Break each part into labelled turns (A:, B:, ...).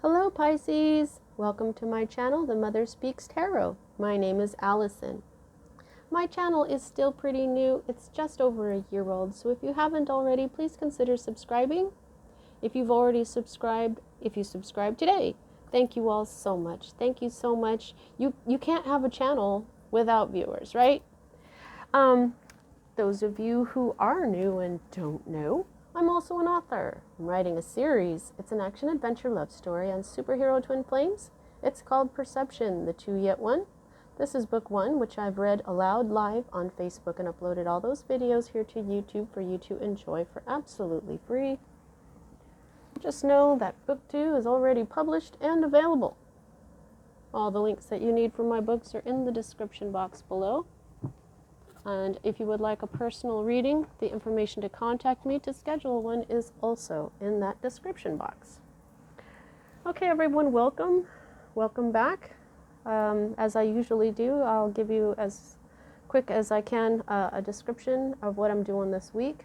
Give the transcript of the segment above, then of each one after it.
A: Hello Pisces! Welcome to my channel, The Mother Speaks Tarot. My name is Allison. My channel is still pretty new. It's just over a year old, so if you haven't already, please consider subscribing. If you've already subscribed, if you subscribe today, thank you all so much. Thank you so much. You can't have a channel without viewers, right? Those of you who are new and don't know, I'm also an author. I'm writing a series. It's an action-adventure love story on superhero twin flames. It's called Perception, the Two Yet One. This is book one, which I've read aloud live on Facebook and uploaded all those videos here to YouTube for you to enjoy for absolutely free. Just know that book two is already published and available. All the links that you need for my books are in the description box below. And if you would like a personal reading, the information to contact me to schedule one is also in that description box. Okay, everyone, welcome. Welcome back. As I usually do, I'll give you as quick as I can a description of what I'm doing this week.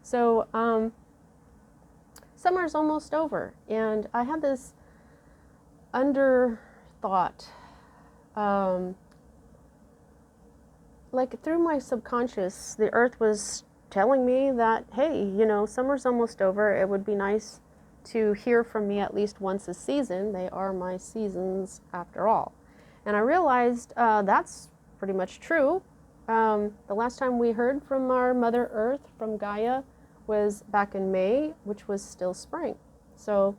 A: So, summer's almost over, and I had this underthought, like through my subconscious, the earth was telling me that, hey, you know, summer's almost over. It would be nice to hear from me at least once a season. They are my seasons after all. And I realized that's pretty much true. The last time we heard from our Mother Earth, from Gaia, was back in May, which was still spring. So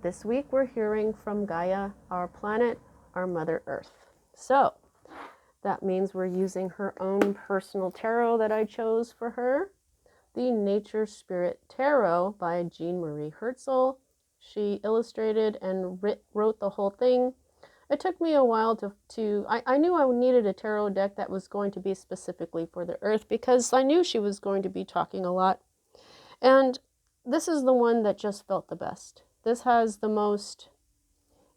A: this week we're hearing from Gaia, our planet, our Mother Earth. So that means we're using her own personal tarot that I chose for her, the Nature Spirit Tarot by Jean Marie Herzl. She illustrated and wrote the whole thing. It took me a while I knew I needed a tarot deck that was going to be specifically for the Earth because I knew she was going to be talking a lot. And this is the one that just felt the best. This has the most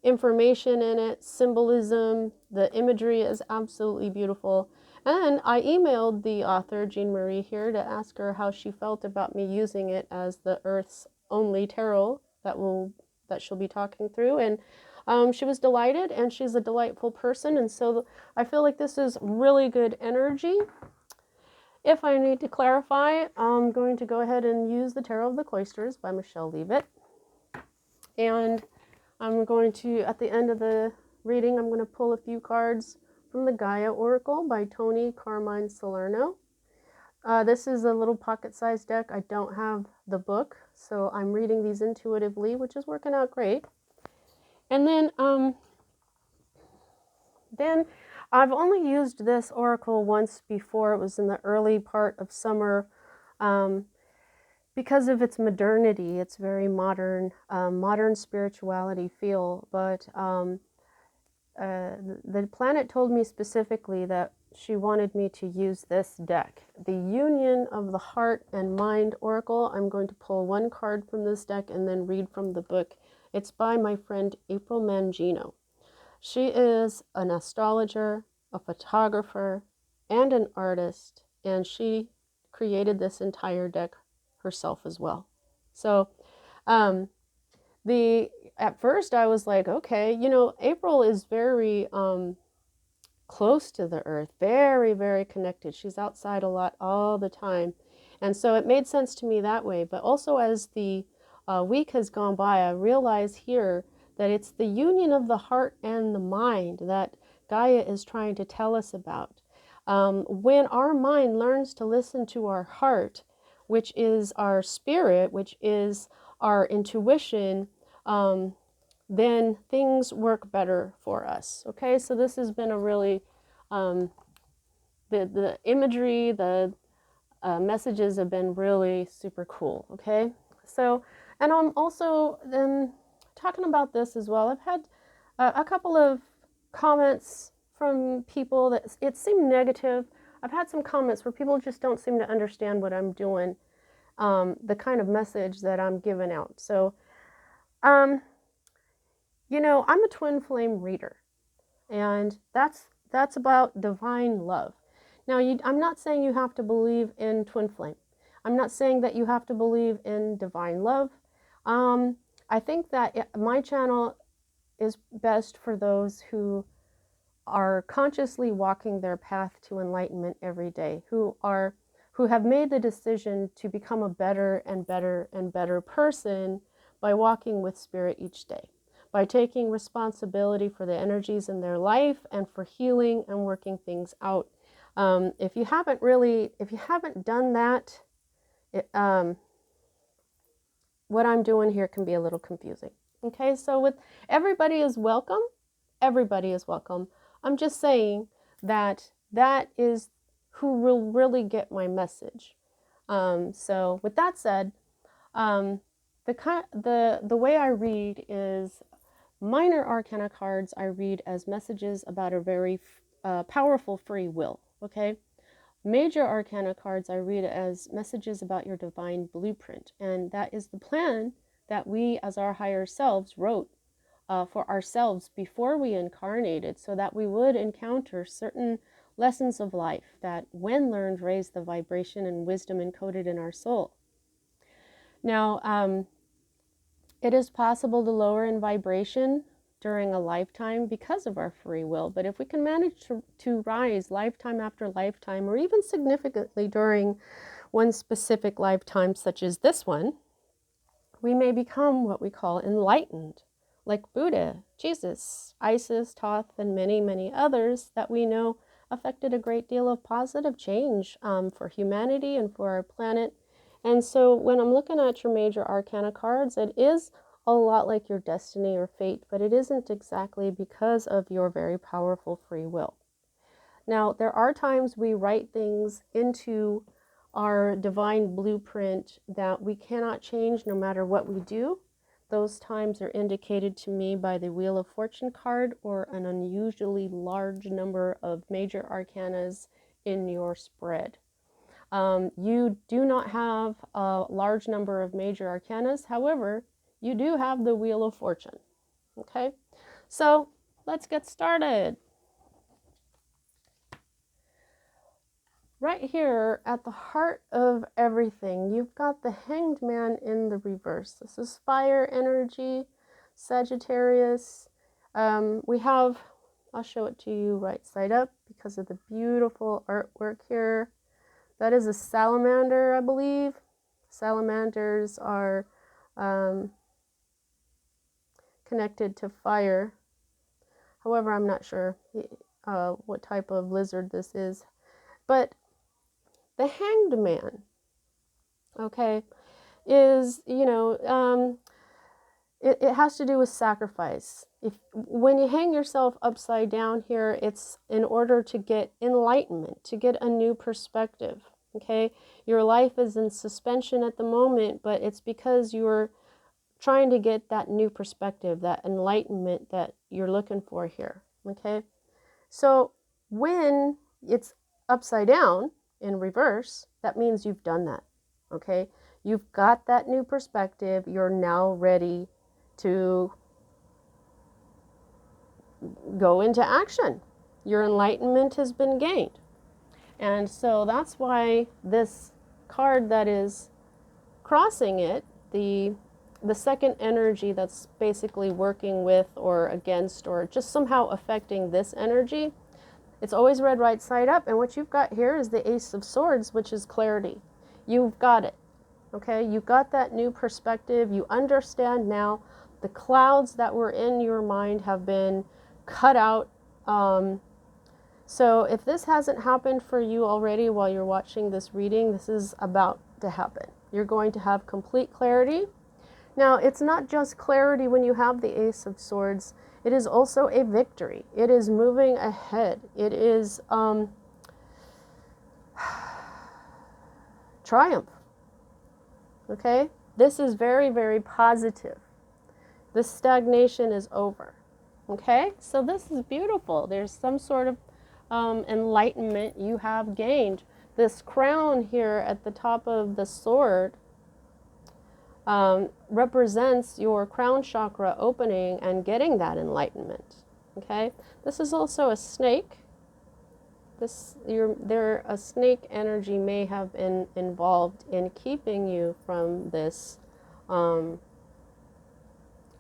A: information in it, symbolism, the imagery is absolutely beautiful. And I emailed the author, Jean Marie, here to ask her how she felt about me using it as the Earth's only tarot that she'll be talking through. And she was delighted, and she's a delightful person. And so I feel like this is really good energy. If I need to clarify, I'm going to go ahead and use the Tarot of the Cloisters by Michelle Leavitt. And I'm going to, at the end of the reading, I'm going to pull a few cards from the Gaia Oracle by Tony Carmine Salerno. This is a little pocket-sized deck. I don't have the book, so I'm reading these intuitively, which is working out great. And then I've only used this oracle once before. It was in the early part of summer. Because of its modernity, it's very modern, modern spirituality feel, but the planet told me specifically that she wanted me to use this deck, the Union of the Heart and Mind Oracle. I'm going to pull one card from this deck and then read from the book. It's by my friend April Mangino. She is an astrologer, a photographer, and an artist, and she created this entire deck herself as well. So at first I was like, okay, you know, April is very close to the earth, very, very connected. She's outside a lot all the time. And so it made sense to me that way. But also as the week has gone by, I realize here that it's the union of the heart and the mind that Gaia is trying to tell us about. When our mind learns to listen to our heart, which is our spirit, which is our intuition, then things work better for us. Okay, so this has been a really, the imagery, the messages have been really super cool. Okay, so, and I'm also talking about this as well. I've had a couple of comments from people that it seemed negative. I've had some comments where people just don't seem to understand what I'm doing, the kind of message that I'm giving out. So, you know, I'm a twin flame reader, and that's about divine love. Now, I'm not saying you have to believe in twin flame. I'm not saying that you have to believe in divine love. I think that my channel is best for those who are consciously walking their path to enlightenment every day, who have made the decision to become a better and better and better person by walking with spirit each day, by taking responsibility for the energies in their life and for healing and working things out. If you haven't done that, what I'm doing here can be a little confusing. Okay, so with everybody is welcome. Everybody is welcome. I'm just saying that is who will really get my message. So with that said, the way I read is minor arcana cards I read as messages about a very powerful free will. Okay. Major arcana cards I read as messages about your divine blueprint, and that is the plan that we as our higher selves wrote for ourselves before we incarnated, so that we would encounter certain lessons of life that, when learned, raise the vibration and wisdom encoded in our soul. Now, it is possible to lower in vibration during a lifetime because of our free will, but if we can manage to rise lifetime after lifetime, or even significantly during one specific lifetime, such as this one, we may become what we call enlightened, like Buddha, Jesus, Isis, Thoth, and many, many others that we know affected a great deal of positive change for humanity and for our planet. And so when I'm looking at your major arcana cards, it is a lot like your destiny or fate, but it isn't exactly because of your very powerful free will. Now, there are times we write things into our divine blueprint that we cannot change no matter what we do. Those times are indicated to me by the Wheel of Fortune card or an unusually large number of major arcanas in your spread. You do not have a large number of major arcanas. However, you do have the Wheel of Fortune. Okay, so let's get started. Right here at the heart of everything, you've got the Hanged Man in the reverse. This is fire energy, Sagittarius. I'll show it to you right side up because of the beautiful artwork here. That is a salamander, I believe. Salamanders are connected to fire. However, I'm not sure what type of lizard this is. But the Hanged Man, okay, is, it has to do with sacrifice. When you hang yourself upside down here, it's in order to get enlightenment, to get a new perspective, okay? Your life is in suspension at the moment, but it's because you're trying to get that new perspective, that enlightenment that you're looking for here, okay? So when it's upside down in reverse, that means you've done that, okay? You've got that new perspective. You're now ready to go into action. Your enlightenment has been gained. And so that's why this card that is crossing it, the second energy that's basically working with or against or just somehow affecting this energy, it's always read right side up. And what you've got here is the Ace of Swords, which is clarity. You've got it, okay? You've got that new perspective. You understand now. The clouds that were in your mind have been cut out. So if this hasn't happened for you already while you're watching this reading, this is about to happen. You're going to have complete clarity. Now, it's not just clarity when you have the Ace of Swords. It is also a victory. It is moving ahead. It is triumph. Okay? This is very, very positive. This stagnation is over. Okay? So this is beautiful. There's some sort of enlightenment you have gained. This crown here at the top of the sword represents your crown chakra opening and getting that enlightenment. Okay, this is also a snake. A snake energy may have been involved in keeping you from this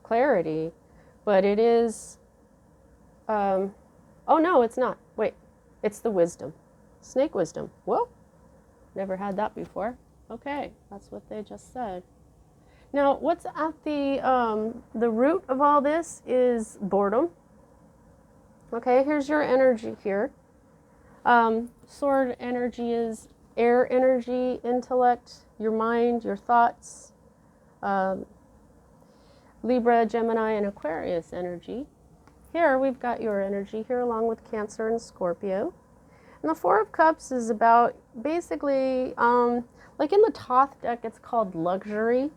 A: clarity, but it is, oh no, it's not. Wait, it's the wisdom. Snake wisdom. Whoa, never had that before. Okay, that's what they just said. Now, what's at the root of all this is boredom. Okay, here's your energy here. Sword energy is air energy, intellect, your mind, your thoughts. Libra, Gemini, and Aquarius energy. Here we've got your energy here along with Cancer and Scorpio. And the Four of Cups is about basically, like in the Thoth deck, it's called luxury.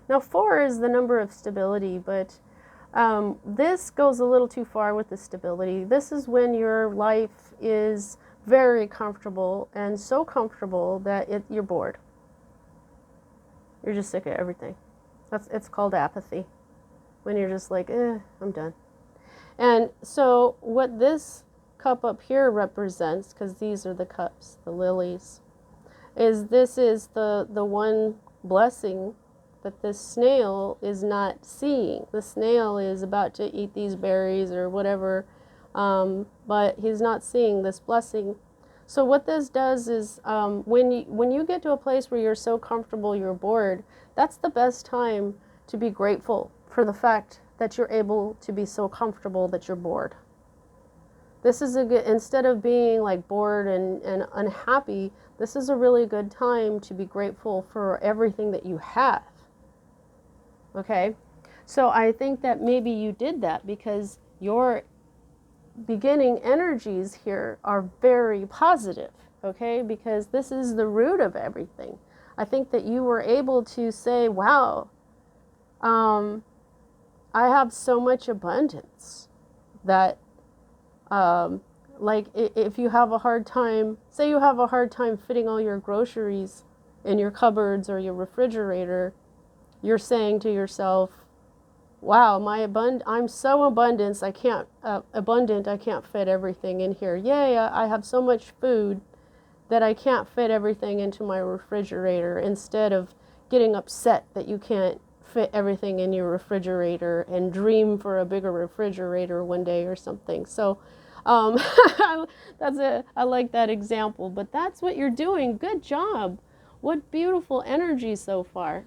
A: Now 4 is the number of stability, but this goes a little too far with the stability. This is when your life is very comfortable and so comfortable that you're bored. You're just sick of everything. It's called apathy. When you're just like, I'm done. And so what this cup up here represents, because these are the cups, the lilies, is this is the one blessing that this snail is not seeing. The snail is about to eat these berries or whatever, but he's not seeing this blessing. So what this does is when you get to a place where you're so comfortable you're bored, that's the best time to be grateful for the fact that you're able to be so comfortable that you're bored. This is a good, instead of being like bored and unhappy, this is a really good time to be grateful for everything that you have. Okay? So I think that maybe you did that because your beginning energies here are very positive, okay? Because this is the root of everything. I think that you were able to say, wow, I have so much abundance that, like if you have a hard time, say you have a hard time fitting all your groceries in your cupboards or your refrigerator, you're saying to yourself, wow, I'm so abundant, I can't fit everything in here. Yay, I have so much food that I can't fit everything into my refrigerator, instead of getting upset that you can't fit everything in your refrigerator and dream for a bigger refrigerator one day or something. So I like that example, but that's what you're doing. Good job. What beautiful energy so far.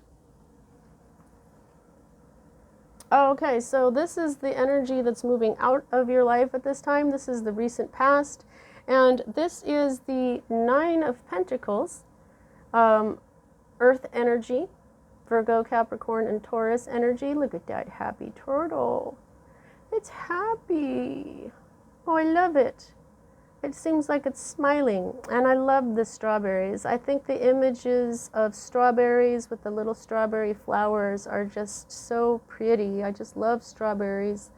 A: Okay, so this is the energy that's moving out of your life at this time. This is the recent past. And this is the 9 of Pentacles, Earth energy, Virgo, Capricorn, and Taurus energy. Look at that happy turtle. It's happy. Oh, I love it. It seems like it's smiling. And I love the strawberries. I think the images of strawberries with the little strawberry flowers are just so pretty. I just love strawberries.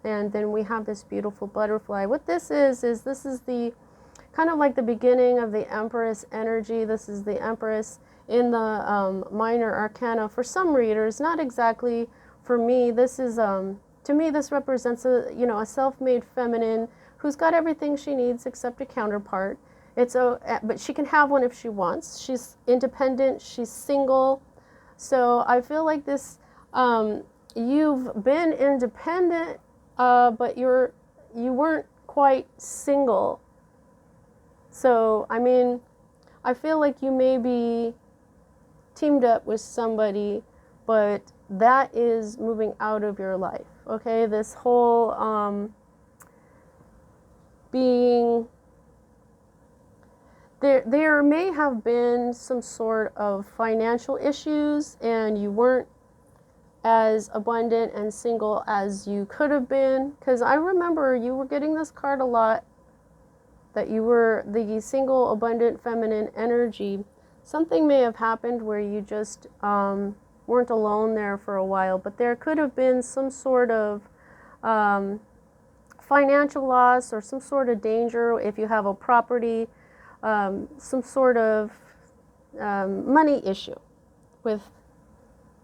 A: And then we have this beautiful butterfly. What this is this is the kind of like the beginning of the Empress energy. This is the Empress in the minor arcana. For some readers, not exactly for me. This is to me this represents a self-made feminine who's got everything she needs except a counterpart. But she can have one if she wants. She's independent. She's single. So I feel like this. You've been independent, but you weren't quite single. So I mean, I feel like you may be teamed up with somebody, but that is moving out of your life. Okay, this whole being there may have been some sort of financial issues and you weren't as abundant and single as you could have been, because I remember you were getting this card a lot, that you were the single abundant feminine energy. Something may have happened where you just weren't alone there for a while, but there could have been some sort of financial loss or some sort of danger if you have a property, some sort of money issue with,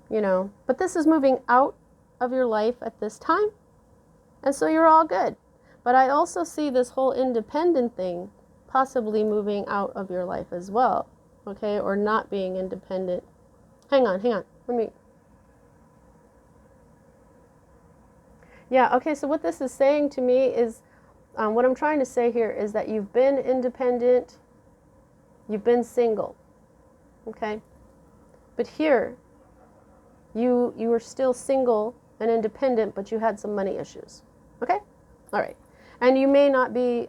A: but this is moving out of your life at this time, and so you're all good. But I also see this whole independent thing possibly moving out of your life as well, okay, or not being independent. Hang on, let me. Yeah, okay, so what this is saying to me is, what I'm trying to say here is that you've been independent, you've been single, okay? But here, you were still single and independent, but you had some money issues, okay? All right. And you may not be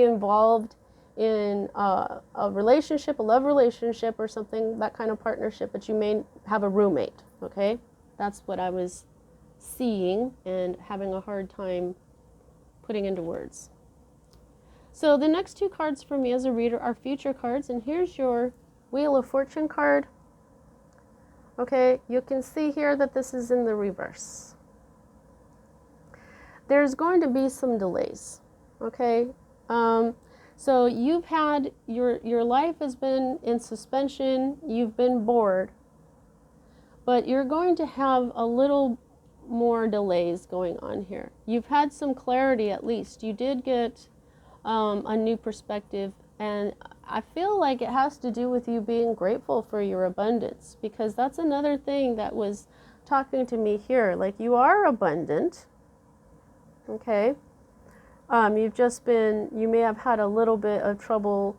A: involved in a relationship, a love relationship or something, that kind of partnership, but you may have a roommate, okay? That's what I was seeing and having a hard time putting into words. So the next two cards for me as a reader are future cards, and here's your Wheel of Fortune card. Okay, you can see here that this is in the reverse. There's going to be some delays, okay? So you've had, your life has been in suspension, you've been bored, but you're going to have a little more delays going on here. You've had some clarity at least. You did get a new perspective, and I feel like it has to do with you being grateful for your abundance, because that's another thing that was talking to me here. Like, you are abundant, okay? You may have had a little bit of trouble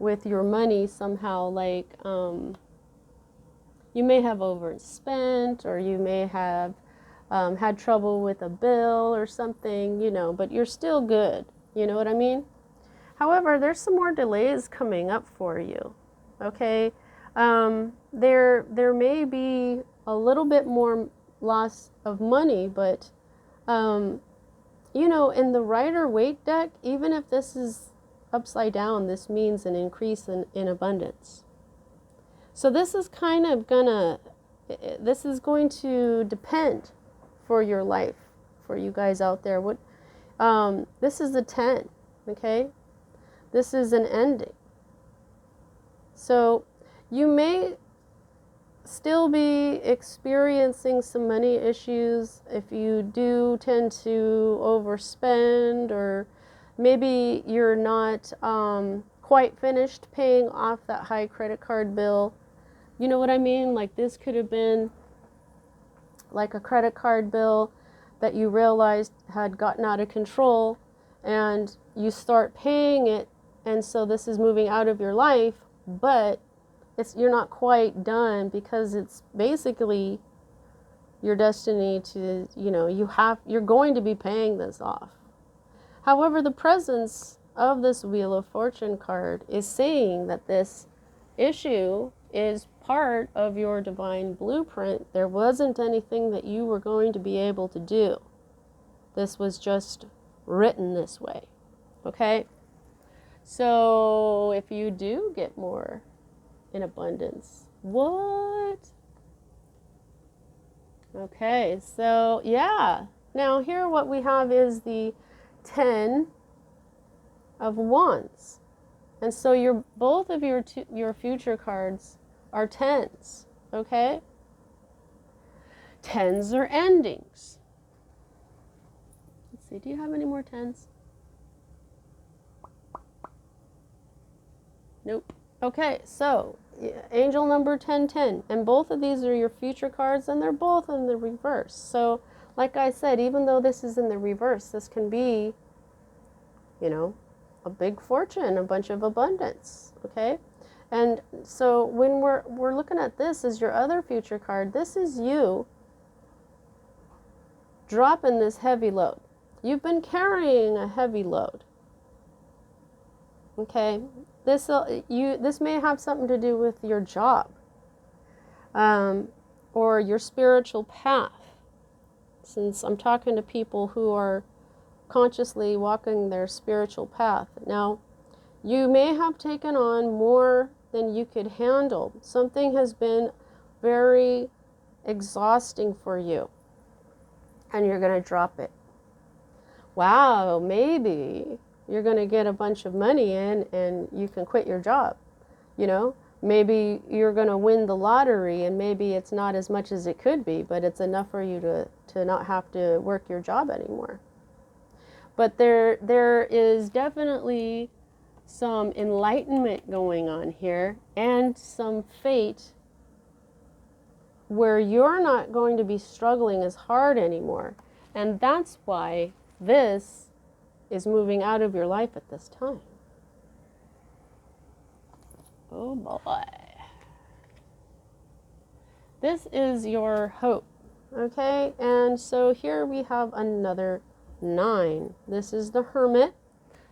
A: with your money somehow, like you may have overspent, or you may have had trouble with a bill or something, you know, but you're still good. You know what I mean? However, there's some more delays coming up for you, okay? There may be a little bit more loss of money, but, you know, in the Rider-Waite deck, even if this is upside down, this means an increase in abundance. So this is kind of this is going to depend for your life, for you guys out there. This is a 10, okay? This is an ending. So you may still be experiencing some money issues if you do tend to overspend, or maybe you're not quite finished paying off that high credit card bill. You know what I mean? Like, this could have been like a credit card bill that you realized had gotten out of control, and you start paying it, and so this is moving out of your life, but you're not quite done, because it's basically your destiny to, you know, you're going to be paying this off. However, the presence of this Wheel of Fortune card is saying that this issue is part of your divine blueprint. There wasn't anything that you were going to be able to do. This was just written this way, okay? So if you do get more in abundance, what? Okay, so yeah. Now here what we have is the 10 of Wands. And so both of your future cards are 10s, okay? 10s are endings. Let's see, do you have any more 10s? Nope. Okay, so angel number 1010, and both of these are your future cards, and they're both in the reverse. So like I said, even though this is in the reverse, this can be, you know, a big fortune, a bunch of abundance, okay? And so when we're looking at this as your other future card, this is you dropping this heavy load. You've been carrying a heavy load, okay? This may have something to do with your job, or your spiritual path, since I'm talking to people who are consciously walking their spiritual path. Now, you may have taken on more than you could handle. Something has been very exhausting for you, and you're going to drop it. Wow, maybe you're going to get a bunch of money in and you can quit your job, you know? Maybe you're going to win the lottery, and maybe it's not as much as it could be, but it's enough for you to not have to work your job anymore. But there is definitely some enlightenment going on here, and some fate where you're not going to be struggling as hard anymore. And that's why this is moving out of your life at this time. Oh boy. This is your hope. Okay, and so here we have another 9. This is the Hermit.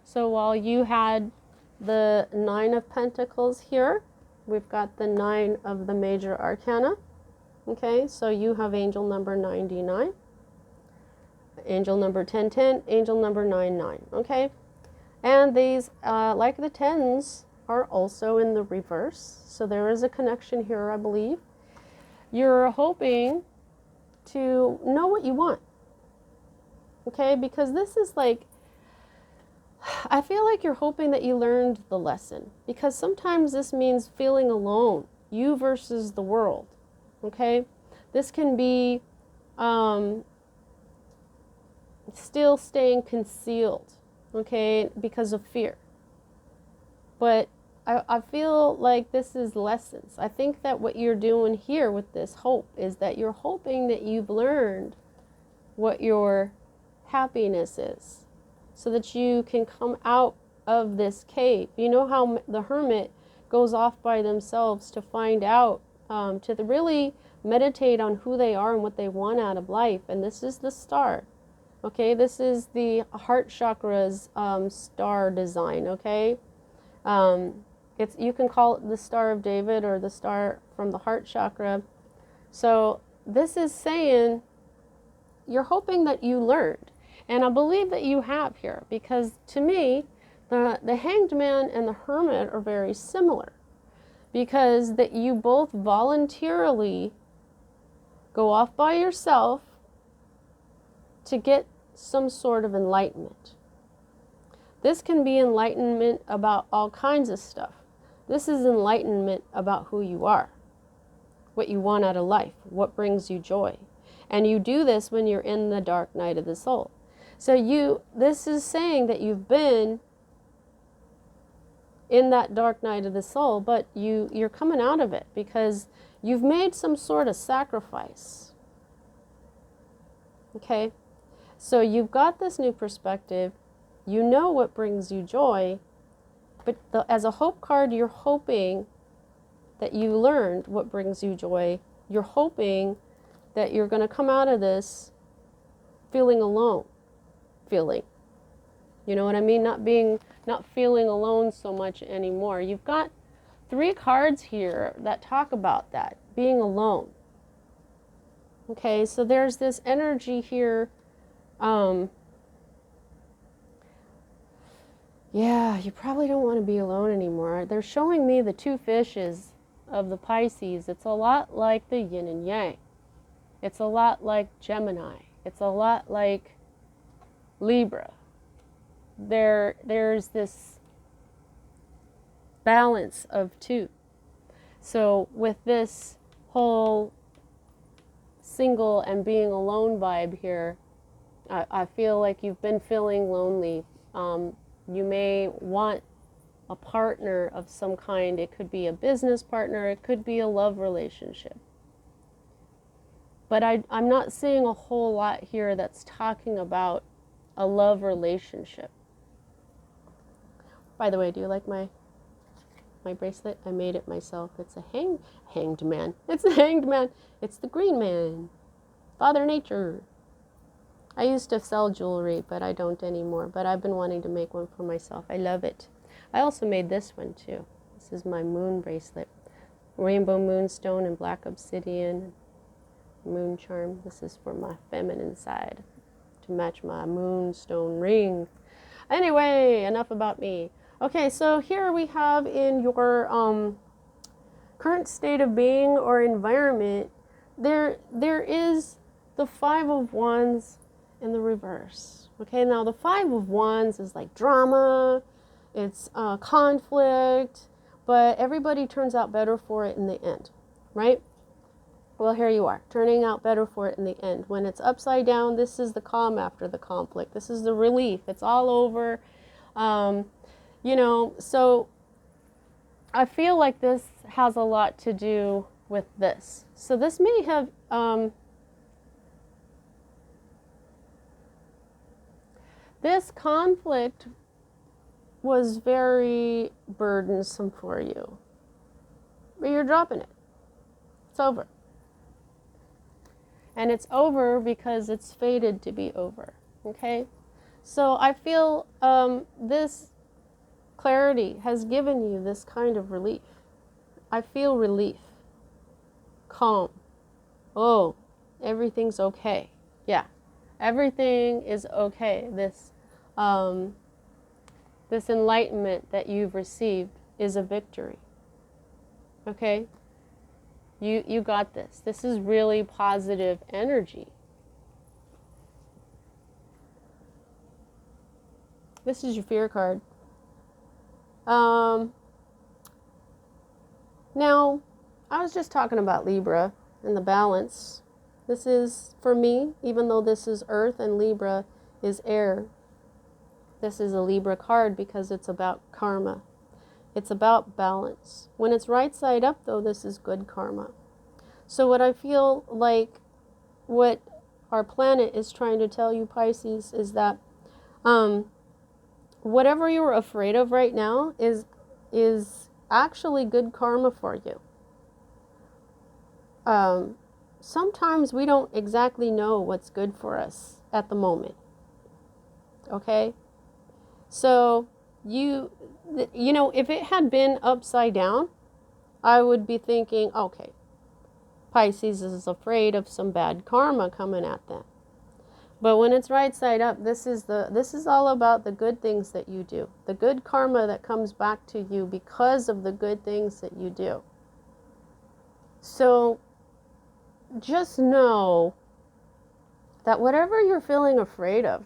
A: So while you had the 9 of Pentacles here, we've got the 9 of the major arcana. Okay, so you have angel number 99, angel number 1010, angel number 99. Okay, and these, like the 10s, are also in the reverse. So there is a connection here, I believe. You're hoping to know what you want. Okay, because this is like, I feel like you're hoping that you learned the lesson, because sometimes this means feeling alone, you versus the world. Okay, this can be still staying concealed, okay, because of fear. But I feel like this is lessons. I think that what you're doing here with this hope is that you're hoping that you've learned what your happiness is, so that you can come out of this cave. You know how the hermit goes off by themselves to find out, to really meditate on who they are and what they want out of life. And this is the star. Okay, this is the heart chakra's star design. Okay, you can call it the Star of David or the star from the heart chakra. So this is saying you're hoping that you learned. And I believe that you have here, because to me, the Hanged Man and the Hermit are very similar, because that you both voluntarily go off by yourself to get some sort of enlightenment. This can be enlightenment about all kinds of stuff. This is enlightenment about who you are, what you want out of life, what brings you joy. And you do this when you're in the dark night of the soul. So this is saying that you've been in that dark night of the soul, but you're coming out of it because you've made some sort of sacrifice. Okay? So you've got this new perspective. You know what brings you joy, but as a hope card, you're hoping that you learned what brings you joy. You're hoping that you're going to come out of this feeling alone. You know what I mean? Not feeling alone so much anymore. You've got 3 cards here that talk about that, being alone. Okay, so there's this energy here. Yeah, you probably don't want to be alone anymore. They're showing me the 2 fishes of the Pisces. It's a lot like the yin and yang. It's a lot like Gemini. It's a lot like Libra. There's this balance of 2. So with this whole single and being alone vibe here, I feel like you've been feeling lonely. You may want a partner of some kind. It could be a business partner. It could be a love relationship. But I'm not seeing a whole lot here that's talking about a love relationship. By the way, do you like my bracelet? I made it myself. It's a hanged man. It's a hanged man. It's the green man. Father Nature. I used to sell jewelry, but I don't anymore. But I've been wanting to make one for myself. I love it. I also made this one too. This is my moon bracelet. Rainbow moonstone and black obsidian. Moon charm. This is for my feminine side, to match my moonstone ring. Anyway, enough about me. Okay, so here we have in your current state of being or environment, there is the 5 of Wands in the reverse. Okay, now the 5 of Wands is like drama, it's conflict, but everybody turns out better for it in the end, right? Well, here you are, turning out better for it in the end. When it's upside down, this is the calm after the conflict. This is the relief. It's all over. You know, so I feel like this has a lot to do with this. So this may have, this conflict was very burdensome for you. But you're dropping it. It's over. And it's over because it's fated to be over. Okay? So I feel this clarity has given you this kind of relief. I feel relief. Calm. Oh, everything's okay. Yeah. Everything is okay. This enlightenment that you've received is a victory. Okay? You got this. This is really positive energy. This is your fear card. Now, I was just talking about Libra and the balance. This is, for me, even though this is Earth and Libra is air, this is a Libra card because it's about karma. It's about balance. When it's right side up, though, this is good karma. So what I feel like what our planet is trying to tell you, Pisces, is that whatever you're afraid of right now is actually good karma for you. Sometimes we don't exactly know what's good for us at the moment. Okay? So you know, if it had been upside down, I would be thinking, okay, Pisces is afraid of some bad karma coming at them. But when it's right side up, this is all about the good things that you do. The good karma that comes back to you because of the good things that you do. So just know that whatever you're feeling afraid of,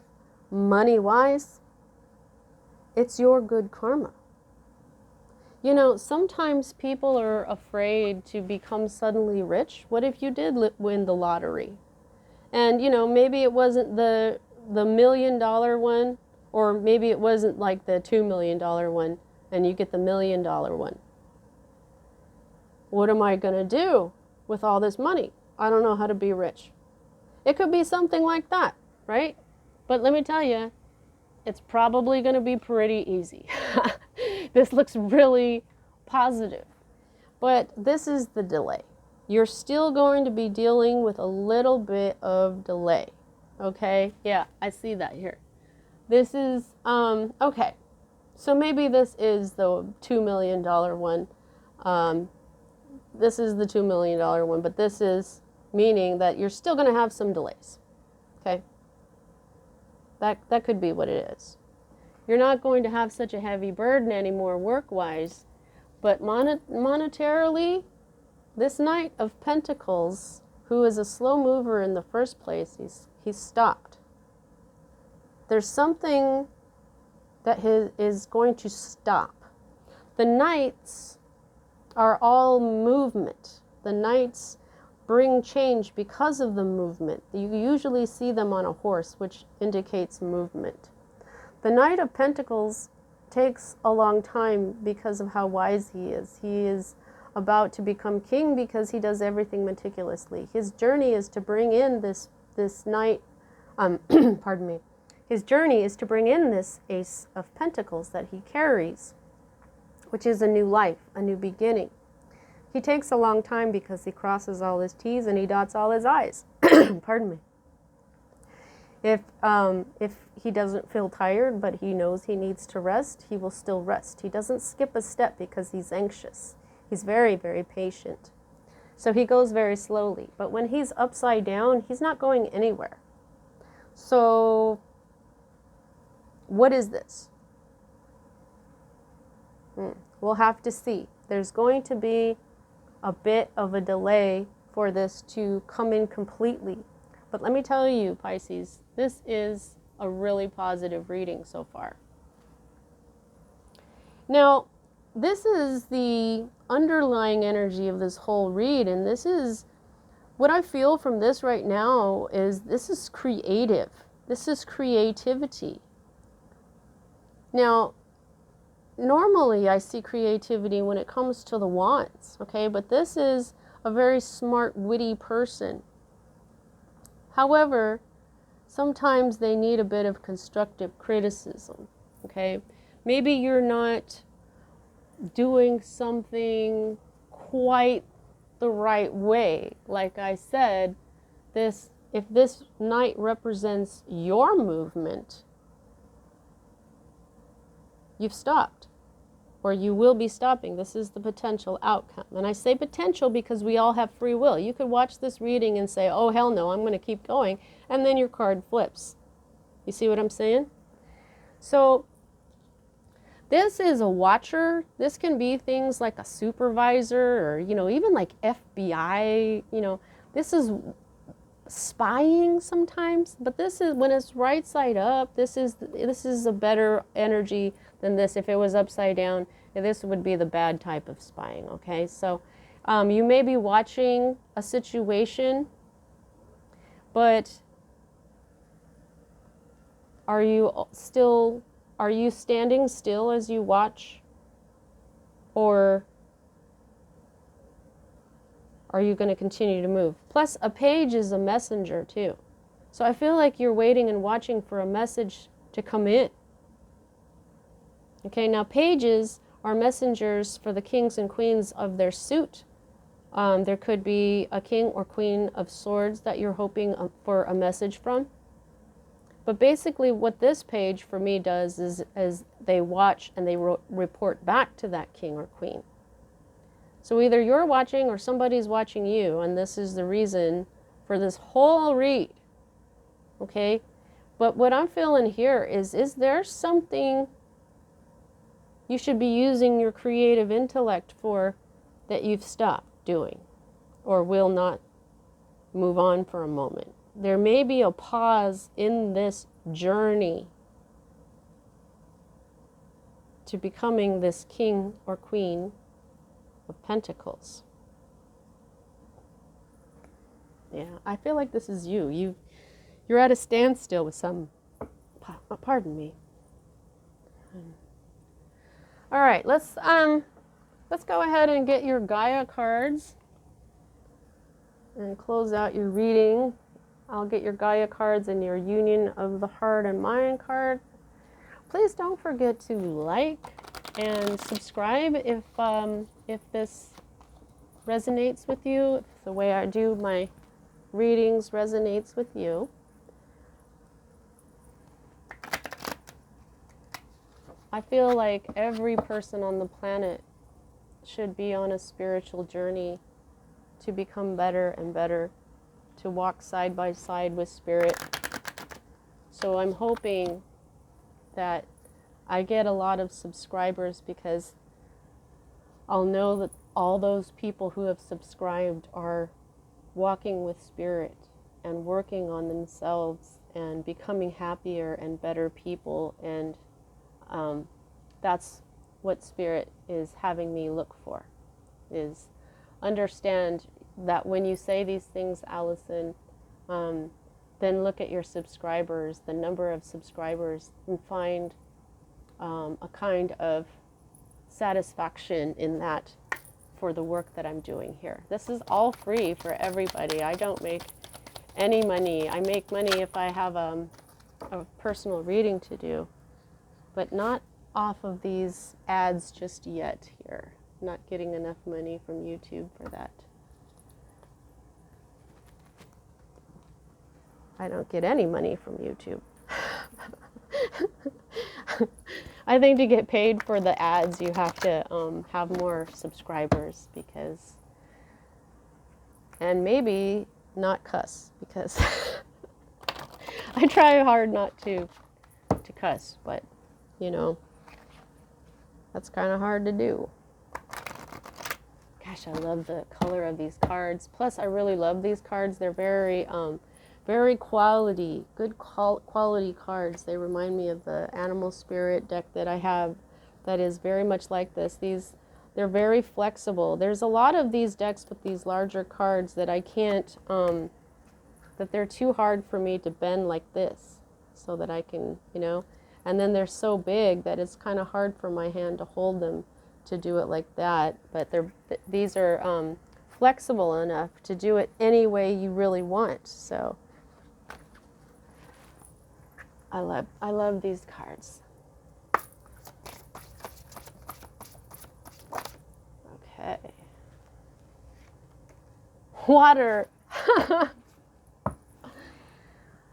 A: money-wise, it's your good karma. You know, sometimes people are afraid to become suddenly rich. What if you did win the lottery? And, you know, maybe it wasn't the $1 million one, or maybe it wasn't like the $2 million one, and you get the $1 million one. What am I going to do with all this money? I don't know how to be rich. It could be something like that, right? But let me tell you, it's probably going to be pretty easy. This looks really positive. But this is the delay. You're still going to be dealing with a little bit of delay. Okay? Yeah, I see that here. This is, okay. So maybe this is the $2 million one. This is the $2 million one, but this is meaning that you're still going to have some delays. Okay? That could be what it is. You're not going to have such a heavy burden anymore work-wise, but monetarily, this Knight of Pentacles, who is a slow mover in the first place, he's stopped. There's something that is going to stop. The Knights are all movement. The Knights bring change because of the movement. You usually see them on a horse, which indicates movement. The Knight of Pentacles takes a long time because of how wise he is. He is about to become king because he does everything meticulously. His journey is to bring in this Knight, pardon me. His journey is to bring in this Ace of Pentacles that he carries, which is a new life, a new beginning. He takes a long time because he crosses all his T's and he dots all his I's. Pardon me. If he doesn't feel tired, but he knows he needs to rest, he will still rest. He doesn't skip a step because he's anxious. He's very, very patient. So he goes very slowly. But when he's upside down, he's not going anywhere. So what is this? We'll have to see. There's going to be a bit of a delay for this to come in completely. But let me tell you, Pisces, this is a really positive reading so far. Now, this is the underlying energy of this whole read, and this is what I feel from this right now is this is creative. This is creativity. Now, normally I see creativity when it comes to the wands, okay? But this is a very smart, witty person. However, sometimes they need a bit of constructive criticism, okay? Maybe you're not doing something quite the right way. Like I said, if this knight represents your movement, you've stopped, or you will be stopping. This is the potential outcome. And I say potential because we all have free will. You could watch this reading and say, oh, hell no, I'm going to keep going. And then your card flips. You see what I'm saying? So this is a watcher. This can be things like a supervisor or, even like FBI, this is spying sometimes, but this is when it's right side up. This is a better energy than this. If it was upside down, this would be the bad type of spying. Okay, so you may be watching a situation, but are you standing still as you watch, or are you going to continue to move? Plus, a page is a messenger too. So I feel like you're waiting and watching for a message to come in. Okay, now pages are messengers for the kings and queens of their suit. There could be a king or queen of swords that you're hoping for a message from. But basically what this page for me does is they watch and they report back to that king or queen. So either you're watching or somebody's watching you, and this is the reason for this whole read. Okay? But what I'm feeling here is there something you should be using your creative intellect for that you've stopped doing or will not move on for a moment? There may be a pause in this journey to becoming this king or queen of Pentacles. Yeah, I feel like this is you. You're at a standstill with some, pardon me. All right, let's go ahead and get your Gaia cards and close out your reading. I'll get your Gaia cards and your Union of the Heart and Mind card. Please don't forget to like and subscribe if this resonates with you, if the way I do my readings resonates with you. I feel like every person on the planet should be on a spiritual journey to become better and better, to walk side by side with spirit. So I'm hoping that I get a lot of subscribers, because I'll know that all those people who have subscribed are walking with spirit and working on themselves and becoming happier and better people. And that's what spirit is having me look for, is understand that when you say these things, Allison, then look at your subscribers, the number of subscribers, and find a kind of satisfaction in that for the work that I'm doing here. This is all free for everybody. I don't make any money. I make money if I have a personal reading to do, but not off of these ads just yet here. Not getting enough money from YouTube for that. I don't get any money from YouTube. I think to get paid for the ads, you have to have more subscribers, because, and maybe not cuss, because I try hard not to cuss, but that's kind of hard to do. Gosh, I love the color of these cards. Plus, I really love these cards. They're very good quality cards. They remind me of the Animal Spirit deck that I have that is very much like this. They're very flexible. There's a lot of these decks with these larger cards that I can't, that they're too hard for me to bend like this so that I can, and then they're so big that it's kind of hard for my hand to hold them to do it like that. But these are flexible enough to do it any way you really want. So I love these cards. Okay. Water.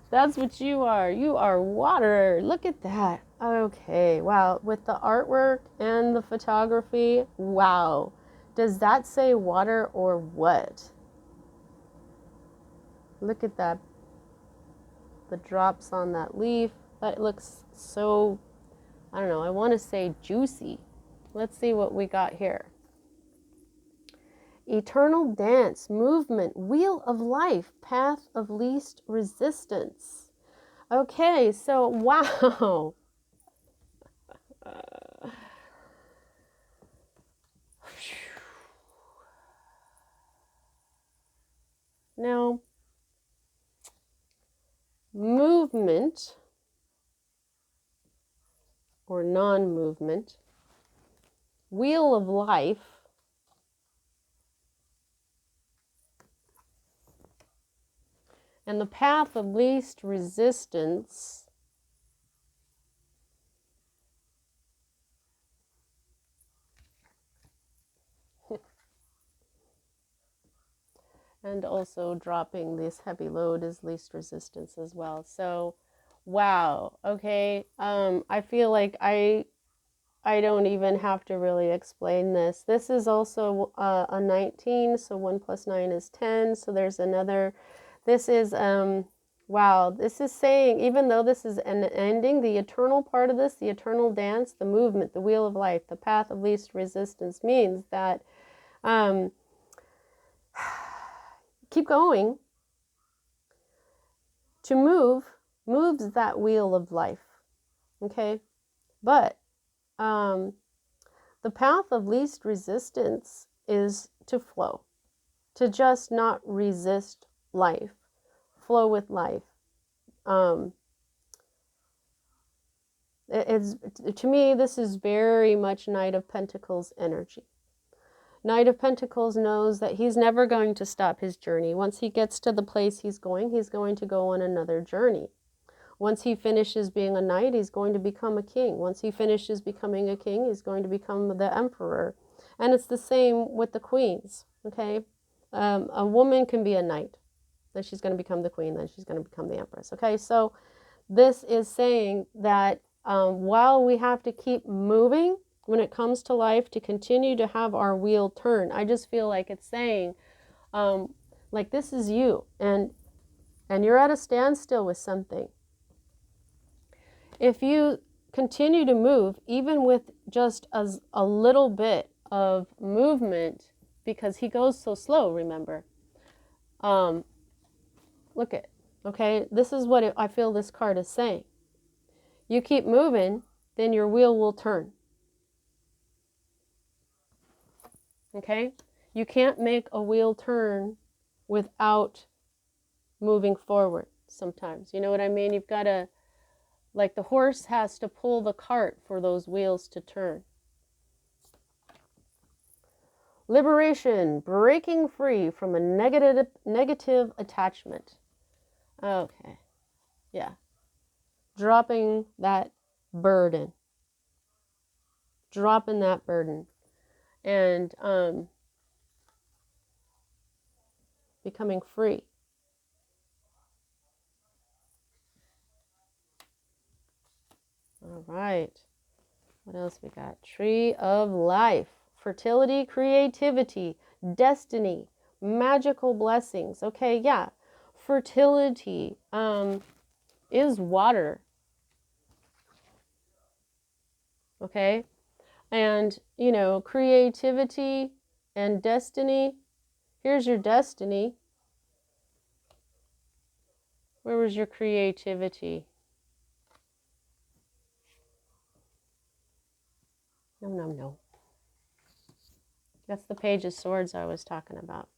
A: That's what you are. You are water. Look at that. Okay. Wow. With the artwork and the photography. Wow. Does that say water or what? Look at that. The drops on that leaf. That looks so, I don't know. I want to say juicy. Let's see what we got here. Eternal dance, movement, wheel of life, path of least resistance. Okay, so wow. Now, movement or non-movement, wheel of life, and the path of least resistance and also dropping this heavy load is least resistance as well. So, wow. Okay. I feel like I don't even have to really explain this. This is also a 19, so 1 plus 9 is 10. So there's another. This is wow. This is saying, even though this is an ending, the eternal part of this, the eternal dance, the movement, the wheel of life, the path of least resistance means that keep going. To move moves that wheel of life. Okay, but the path of least resistance is to flow, to just not resist life, flow with life. It's, to me, this is very much Knight of Pentacles energy. Knight of Pentacles knows that he's never going to stop his journey. Once he gets to the place he's going to go on another journey. Once he finishes being a knight, he's going to become a king. Once he finishes becoming a king, he's going to become the emperor. And it's the same with the queens, okay? A woman can be a knight. Then she's going to become the queen. Then she's going to become the empress, okay? So this is saying that while we have to keep moving when it comes to life to continue to have our wheel turn, I just feel like it's saying, like this is you, and you're at a standstill with something. If you continue to move, even with just a little bit of movement, because he goes so slow, remember, look at, okay, this is what I feel this card is saying. You keep moving, then your wheel will turn. Okay? You can't make a wheel turn without moving forward sometimes. You know what I mean? You've got to, like the horse has to pull the cart for those wheels to turn. Liberation, breaking free from a negative attachment. Okay, yeah. Dropping that burden. Dropping that burden. And becoming free. All right. What else we got? Tree of life. Fertility, creativity, destiny, magical blessings. Okay, yeah. Fertility is water. Okay? And, you know, creativity and destiny. Here's your destiny. Where was your creativity? No. That's the Page of Swords I was talking about.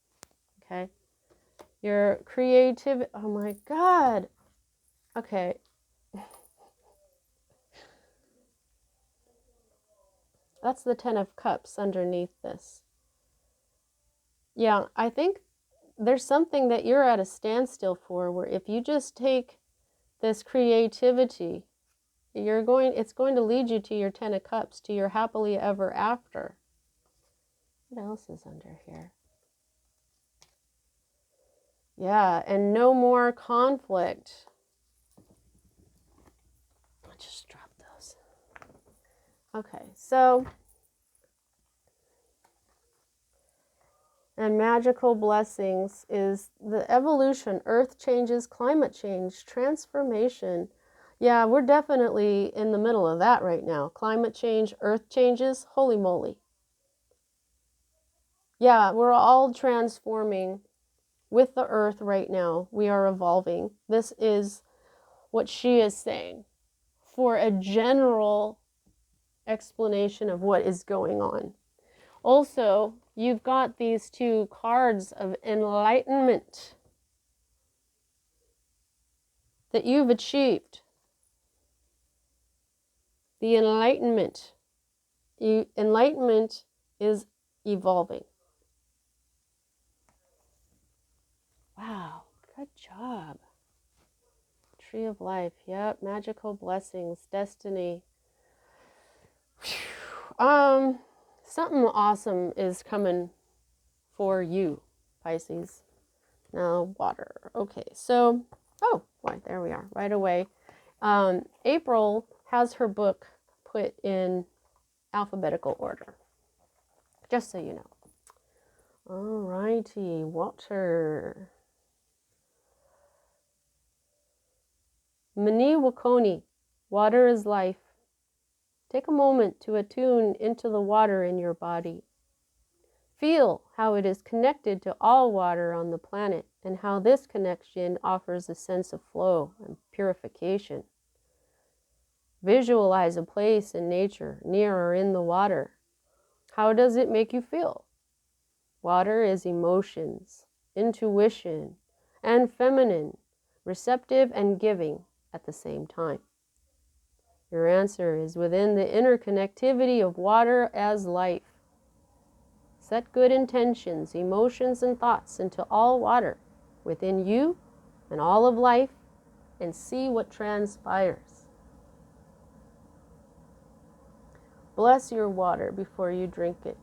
A: Okay? Your creative, oh my God. Okay. That's the Ten of Cups underneath this. Yeah, I think there's something that you're at a standstill for, where if you just take this creativity. It's going to lead you to your 10 of Cups, to your happily ever after. What else is under here? Yeah, and no more conflict. I'll just drop those. Okay, so, and magical blessings is the evolution, earth changes, climate change, transformation. Yeah, we're definitely in the middle of that right now. Climate change, earth changes, holy moly. Yeah, we're all transforming with the earth right now. We are evolving. This is what she is saying for a general explanation of what is going on. Also, you've got these two cards of enlightenment that you've achieved. The enlightenment. Enlightenment is evolving. Wow, good job. Tree of life. Yep, magical blessings, destiny. Something awesome is coming for you, Pisces. Now, water. Okay, so, oh, boy, there we are, right away. April has her book put in alphabetical order, just so you know. All righty, water. Mani Wakoni, water is life. Take a moment to attune into the water in your body. Feel how it is connected to all water on the planet and how this connection offers a sense of flow and purification. Visualize a place in nature, near or in the water. How does it make you feel? Water is emotions, intuition, and feminine, receptive and giving at the same time. Your answer is within the interconnectivity of water as life. Set good intentions, emotions, and thoughts into all water within you and all of life and see what transpires. Bless your water before you drink it.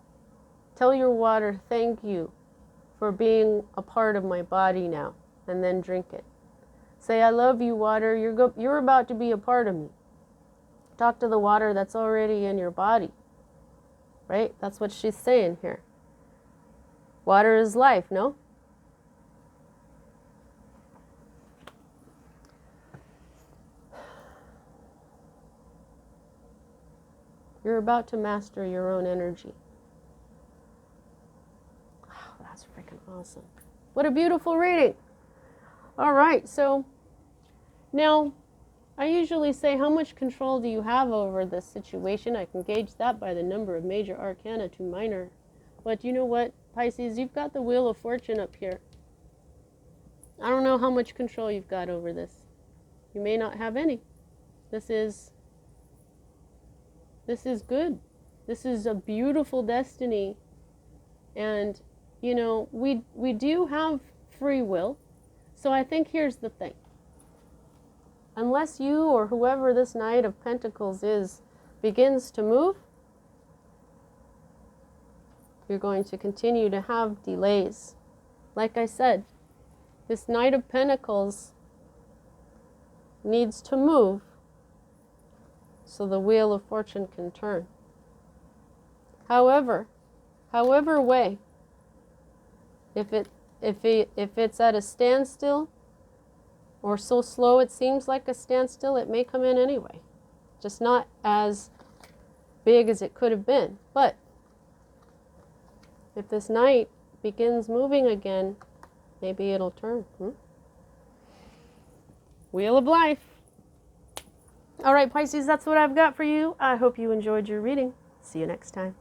A: Tell your water, thank you for being a part of my body now, and then drink it. Say, I love you, water. You're about to be a part of me. Talk to the water that's already in your body, right? That's what she's saying here. Water is life, no? You're about to master your own energy. Wow, that's freaking awesome. What a beautiful reading. All right, so now I usually say, how much control do you have over this situation? I can gauge that by the number of major arcana to minor. But you know what, Pisces, you've got the Wheel of Fortune up here. I don't know how much control you've got over this. You may not have any. This is good. This is a beautiful destiny. And, you know, we do have free will. So I think here's the thing. Unless you or whoever this Knight of Pentacles is begins to move, you're going to continue to have delays. Like I said, this Knight of Pentacles needs to move so the Wheel of Fortune can turn. However way, if it's at a standstill, or so slow it seems like a standstill, it may come in anyway. Just not as big as it could have been. But if this Knight begins moving again, maybe it'll turn. Wheel of Life. All right, Pisces, that's what I've got for you. I hope you enjoyed your reading. See you next time.